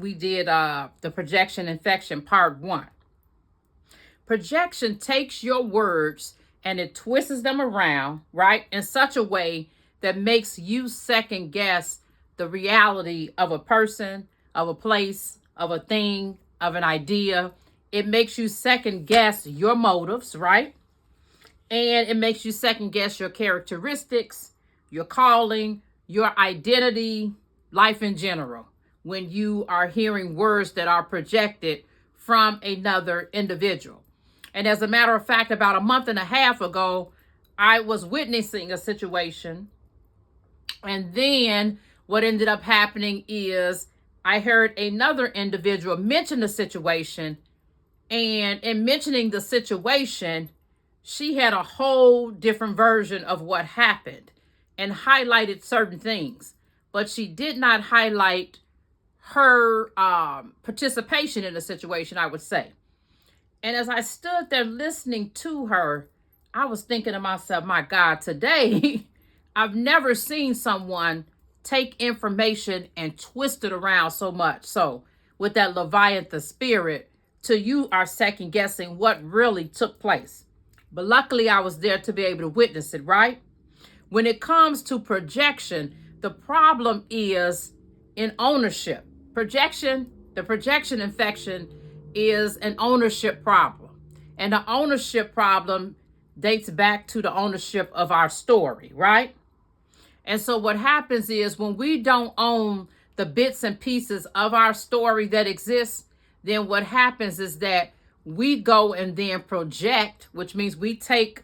we did the projection infection part 1. Projection takes your words and it twists them around, right, in such a way that makes you second guess the reality of a person, of a place, of a thing, of an idea. It makes you second guess your motives, right? And it makes you second guess your characteristics, your calling, your identity, life in general, when you are hearing words that are projected from another individual. And as a matter of fact, about a month and a half ago, I was witnessing a situation. And then what ended up happening is I heard another individual mention the situation. And in mentioning the situation, she had a whole different version of what happened and highlighted certain things. But she did not highlight her participation in the situation, I would say. And as I stood there listening to her, I was thinking to myself, my God, today, I've never seen someone take information and twist it around so much. So with that Leviathan spirit, till you are second guessing what really took place. But luckily I was there to be able to witness it, right? When it comes to projection, the problem is in ownership. The projection infection is an ownership problem. And the ownership problem dates back to the ownership of our story, right? And so what happens is when we don't own the bits and pieces of our story that exists, then what happens is that we go and then project, which means we take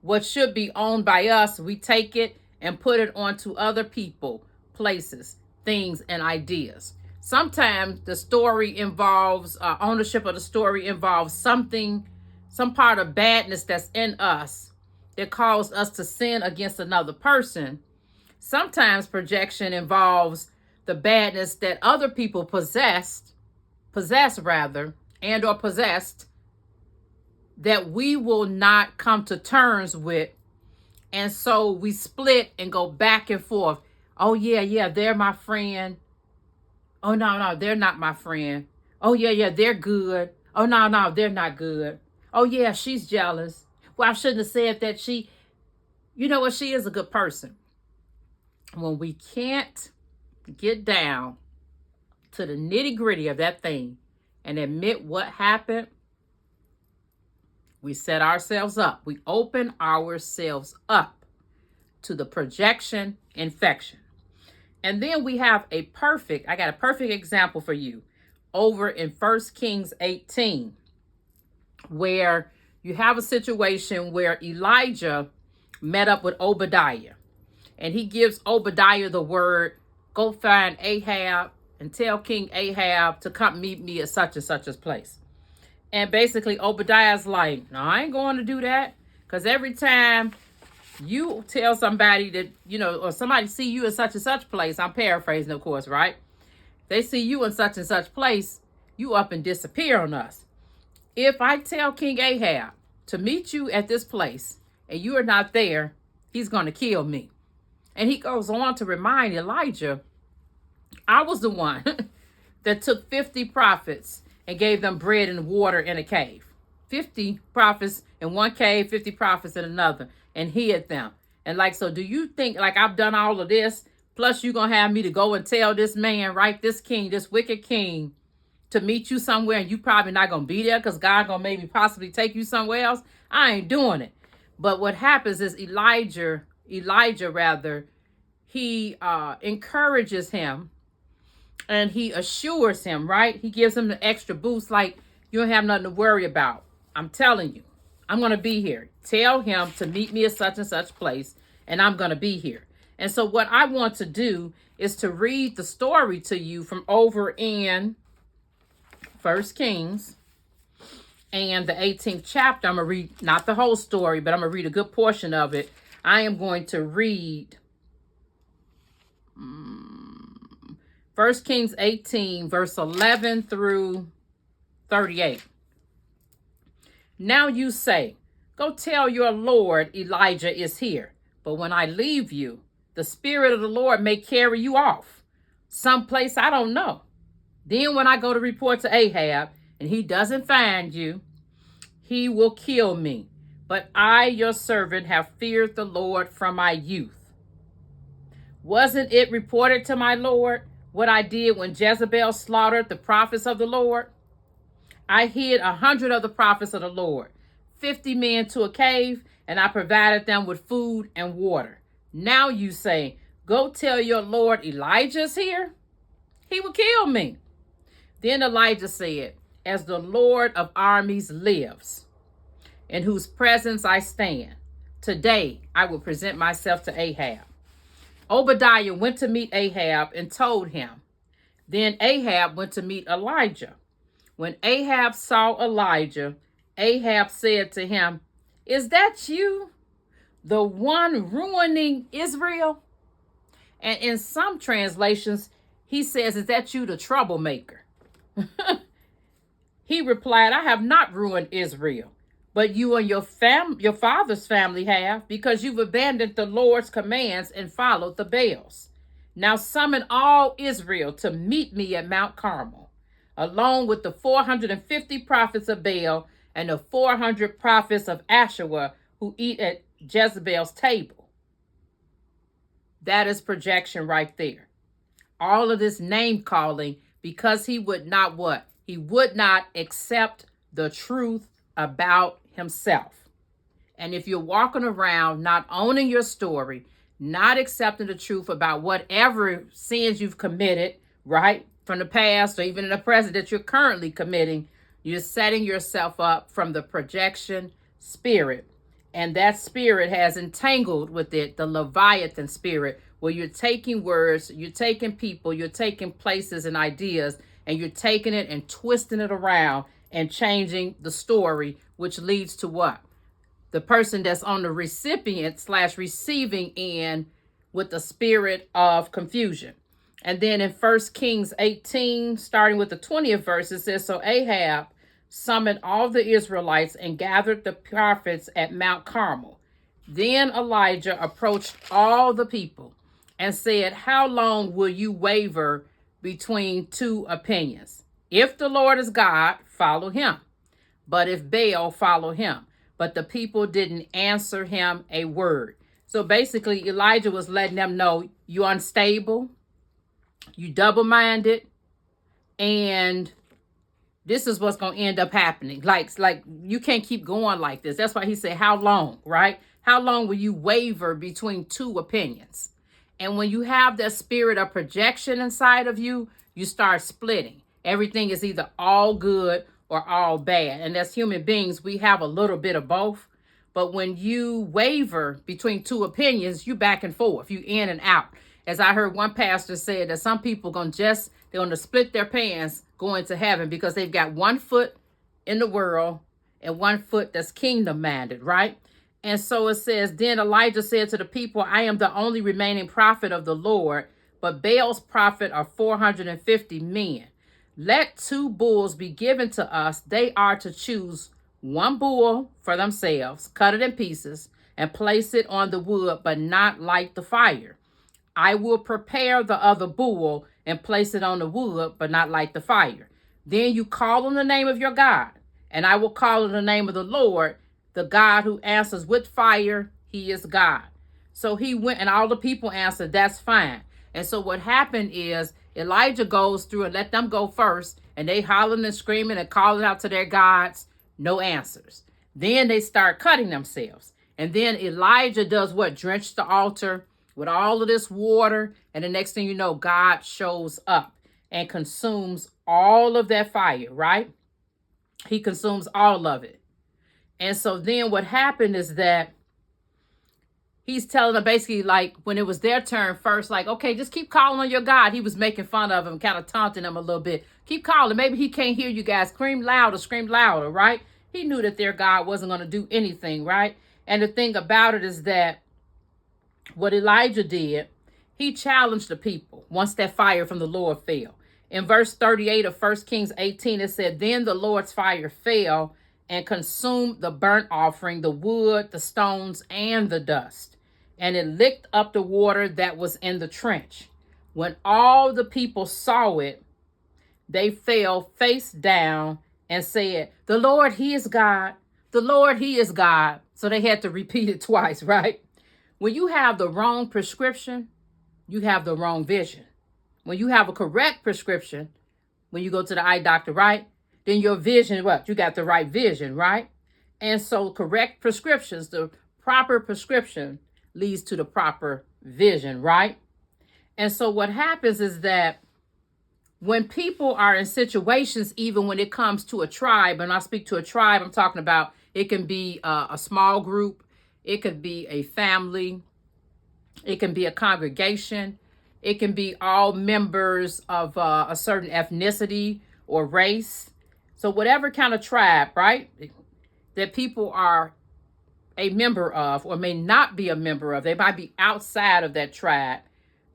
what should be owned by us, we take it and put it onto other people, places, things, and ideas. Sometimes the story involves, ownership of the story involves something, some part of badness that's in us that caused us to sin against another person. Sometimes projection involves the badness that other people possessed, and or possessed, that we will not come to terms with. And so we split and go back and forth. Oh, yeah, they're my friend. Oh, no, they're not my friend. Oh, yeah, they're good. Oh, no, they're not good. Oh, yeah, she's jealous. Well, I shouldn't have said that. You know what? She is a good person. When we can't get down to the nitty gritty of that thing and admit what happened, we set ourselves up. We open ourselves up to the projection infection. And then we have I got a perfect example for you over in 1 Kings 18, where you have a situation where Elijah met up with Obadiah. And he gives Obadiah the word, go find Ahab and tell King Ahab to come meet me at such and such a place. And basically Obadiah's like, no, I ain't going to do that. Because every time you tell somebody that, or somebody see you in such and such place, I'm paraphrasing, of course, right? They see you in such and such place, you up and disappear on us. If I tell King Ahab to meet you at this place and you are not there, he's going to kill me. And he goes on to remind Elijah, I was the one that took 50 prophets and gave them bread and water in a cave. 50 prophets in one cave, 50 prophets in another, and hid them. And so do you think I've done all of this, plus you're going to have me to go and tell this man, right, this king, this wicked king, to meet you somewhere and you probably not going to be there because God going to maybe possibly take you somewhere else? I ain't doing it. But what happens is Elijah, he encourages him and he assures him, right? He gives him the extra boost, like, you don't have nothing to worry about. I'm telling you, I'm going to be here. Tell him to meet me at such and such place, and I'm going to be here. And so what I want to do is to read the story to you from over in 1 Kings and the 18th chapter. I'm going to read, not the whole story, but I'm going to read a good portion of it. I am going to read 1 Kings 18, verse 11 through 38. Now you say, go tell your Lord Elijah is here. But when I leave you, the Spirit of the Lord may carry you off someplace I don't know. Then when I go to report to Ahab and he doesn't find you, he will kill me. But I, your servant, have feared the Lord from my youth. Wasn't it reported to my Lord what I did when Jezebel slaughtered the prophets of the Lord? I hid 100 of the prophets of the Lord, 50 men to a cave, and I provided them with food and water. Now you say, go tell your Lord Elijah's here? He will kill me. Then Elijah said, as the Lord of armies lives, in whose presence I stand, today I will present myself to Ahab. Obadiah went to meet Ahab and told him. Then Ahab went to meet Elijah. When Ahab saw Elijah, Ahab said to him, is that you, the one ruining Israel? And in some translations, he says, is that you, the troublemaker? He replied, I have not ruined Israel, but you and your father's family have, because you've abandoned the Lord's commands and followed the Baals. Now summon all Israel to meet me at Mount Carmel, along with the 450 prophets of Baal and the 400 prophets of Asherah who eat at Jezebel's table. That is projection right there. All of this name calling because he would not what? He would not accept the truth about himself. And if you're walking around not owning your story, not accepting the truth about whatever sins you've committed, right, from the past or even in the present that you're currently committing, you're setting yourself up from the projection spirit. And that spirit has entangled with it the Leviathan spirit, where you're taking words, you're taking people, you're taking places and ideas, and you're taking it and twisting it around and changing the story, which leads to what? The person that's on the recipient/receiving end with the spirit of confusion. And then in 1 Kings 18, starting with the 20th verse, it says, so Ahab summoned all the Israelites and gathered the prophets at Mount Carmel. Then Elijah approached all the people and said, how long will you waver between two opinions? If the Lord is God, follow him. But if Baal, follow him. But the people didn't answer him a word. So basically, Elijah was letting them know, you unstable, you double-minded, and this is what's going to end up happening. Like you can't keep going like this. That's why he said, how long, right? How long will you waver between two opinions? And when you have that spirit of projection inside of you, you start splitting. Everything is either all good or all bad. And as human beings, we have a little bit of both. But when you waver between two opinions, you back and forth, you in and out. As I heard one pastor say that some people they're going to split their pants going to heaven because they've got 1 foot in the world and 1 foot that's kingdom minded, right? And so it says, then Elijah said to the people, I am the only remaining prophet of the Lord, but Baal's prophet are 450 men. Let 2 bulls be given to us. They are to choose 1 bull for themselves, cut it in pieces, and place it on the wood, but not light the fire. I will prepare the other bull and place it on the wood, but not light the fire. Then you call on the name of your God, and I will call on the name of the Lord, the God who answers with fire. He is God. So he went, and all the people answered, that's fine. And so what happened is Elijah goes through and let them go first, and they hollering and screaming and calling out to their gods. No answers. Then they start cutting themselves. And then Elijah does what? Drench the altar with all of this water. And the next thing you know, God shows up and consumes all of that fire, right? He consumes all of it. And so then what happened is that he's telling them basically, like, when it was their turn first, like, okay, just keep calling on your God. He was making fun of him, kind of taunting them a little bit. Keep calling. Maybe he can't hear you guys. Scream louder, right? He knew that their God wasn't going to do anything, right? And the thing about it is that what Elijah did, he challenged the people once that fire from the Lord fell. In verse 38 of 1 Kings 18, it said, then the Lord's fire fell and consumed the burnt offering, the wood, the stones, and the dust. And it licked up the water that was in the trench. When all the people saw it, they fell face down and said, "The Lord, he is God. The Lord, he is God." So they had to repeat it twice, right? When you have the wrong prescription, you have the wrong vision. When you have a correct prescription, when you go to the eye doctor, right? Then your vision, what? You got the right vision, right? And so correct prescriptions, the proper prescription leads to the proper vision, right? And so what happens is that when people are in situations, even when it comes to a tribe, and I speak to a tribe, I'm talking about it can be a small group, it could be a family, it can be a congregation, it can be all members of a certain ethnicity or race. So whatever kind of tribe, right, that people are a member of or may not be a member of, they might be outside of that tribe,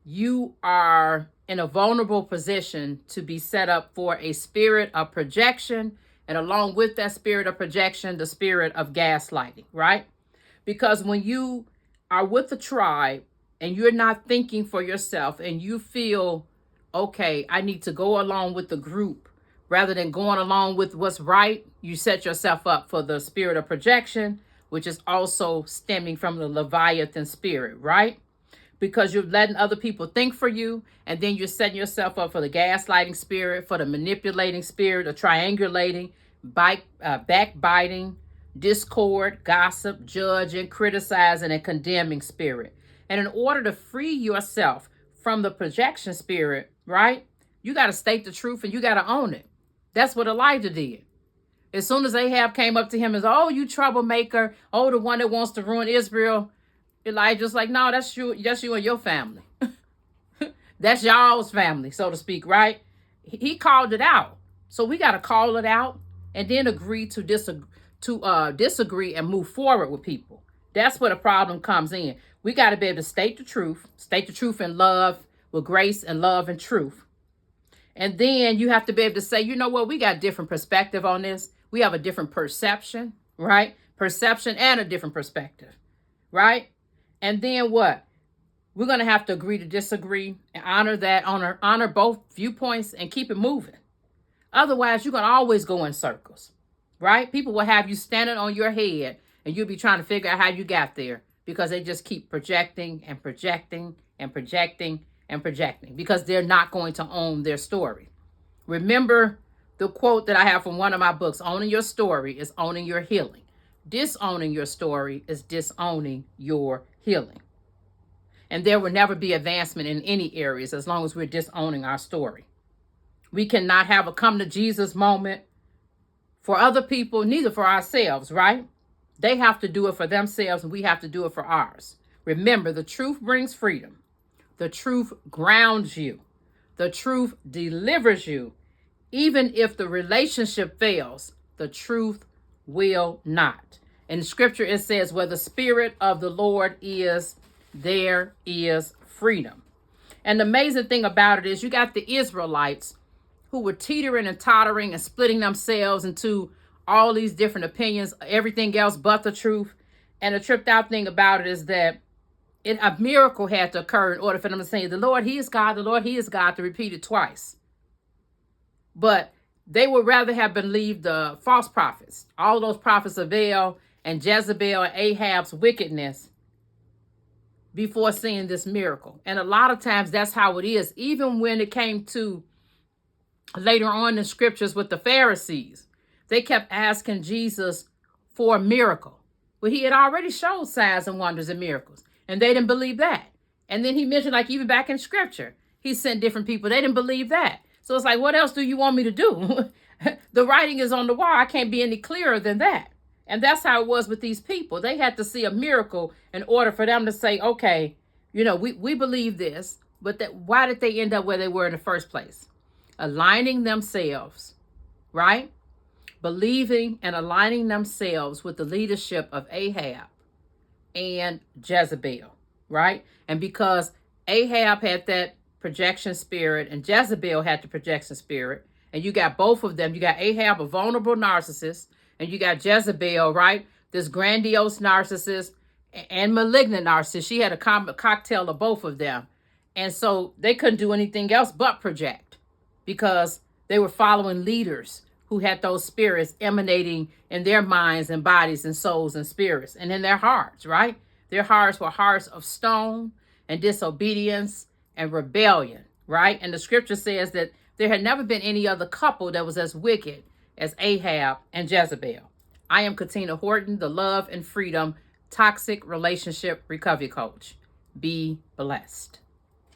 you are in a vulnerable position to be set up for a spirit of projection. And along with that spirit of projection, the spirit of gaslighting, right? Because when you are with the tribe and you're not thinking for yourself and you feel, okay, I need to go along with the group rather than going along with what's right, you set yourself up for the spirit of projection, which is also stemming from the Leviathan spirit, right? Because you're letting other people think for you, and then you're setting yourself up for the gaslighting spirit, for the manipulating spirit, the triangulating, backbiting, discord, gossip, judging, criticizing, and condemning spirit. And in order to free yourself from the projection spirit, right, you got to state the truth and you got to own it. That's what Elijah did. As soon as Ahab came up to him and said, "Oh, you troublemaker, oh, the one that wants to ruin Israel," Elijah's like, "No, that's you and your family. That's y'all's family, so to speak," right? He called it out. So we got to call it out and then agree to disagree and move forward with people. That's where the problem comes in. We got to be able to state the truth in love, with grace and love and truth. And then you have to be able to say, you know what, we got different perspective on this. We have a different perception, right? Perception and a different perspective, right? And then what? We're going to have to agree to disagree and honor that, honor both viewpoints and keep it moving. Otherwise, you're going to always go in circles, right? People will have you standing on your head and you'll be trying to figure out how you got there because they just keep projecting and projecting and projecting and projecting because they're not going to own their story. Remember the quote that I have from one of my books: owning your story is owning your healing. Disowning your story is disowning your healing. And there will never be advancement in any areas as long as we're disowning our story. We cannot have a come to Jesus moment for other people, neither for ourselves, right? They have to do it for themselves and we have to do it for ours. Remember, the truth brings freedom. The truth grounds you. The truth delivers you. Even if the relationship fails, the truth will not. In scripture, it says, where the Spirit of the Lord is, there is freedom. And the amazing thing about it is you got the Israelites who were teetering and tottering and splitting themselves into all these different opinions, everything else but the truth. And the tripped out thing about it is that a miracle had to occur in order for them to say, the Lord, he is God, the Lord, he is God, to repeat it twice. But they would rather have believed the false prophets, all those prophets of Baal and Jezebel and Ahab's wickedness before seeing this miracle. And a lot of times that's how it is. Even when it came to later on in scriptures with the Pharisees, they kept asking Jesus for a miracle. But he had already showed signs and wonders and miracles. And they didn't believe that. And then he mentioned, like, even back in scripture, he sent different people. They didn't believe that. So it's like, what else do you want me to do? The writing is on the wall. I can't be any clearer than that. And that's how it was with these people. They had to see a miracle in order for them to say, okay, you know, we believe this. But why did they end up where they were in the first place? Aligning themselves, right? Believing and aligning themselves with the leadership of Ahab and Jezebel, right? And because Ahab had that projection spirit and Jezebel had the projection spirit, and you got both of them. You got Ahab, a vulnerable narcissist, and you got Jezebel, right? This grandiose narcissist and malignant narcissist. She had a cocktail of both of them. And so they couldn't do anything else but project because They were following leaders who had those spirits emanating in their minds and bodies and souls and spirits and in their hearts, right? Their hearts were hearts of stone and disobedience and rebellion, right? And the scripture says that there had never been any other couple that was as wicked as Ahab and Jezebel. I am Katina Horton, the Love and Freedom Toxic Relationship Recovery Coach. Be blessed.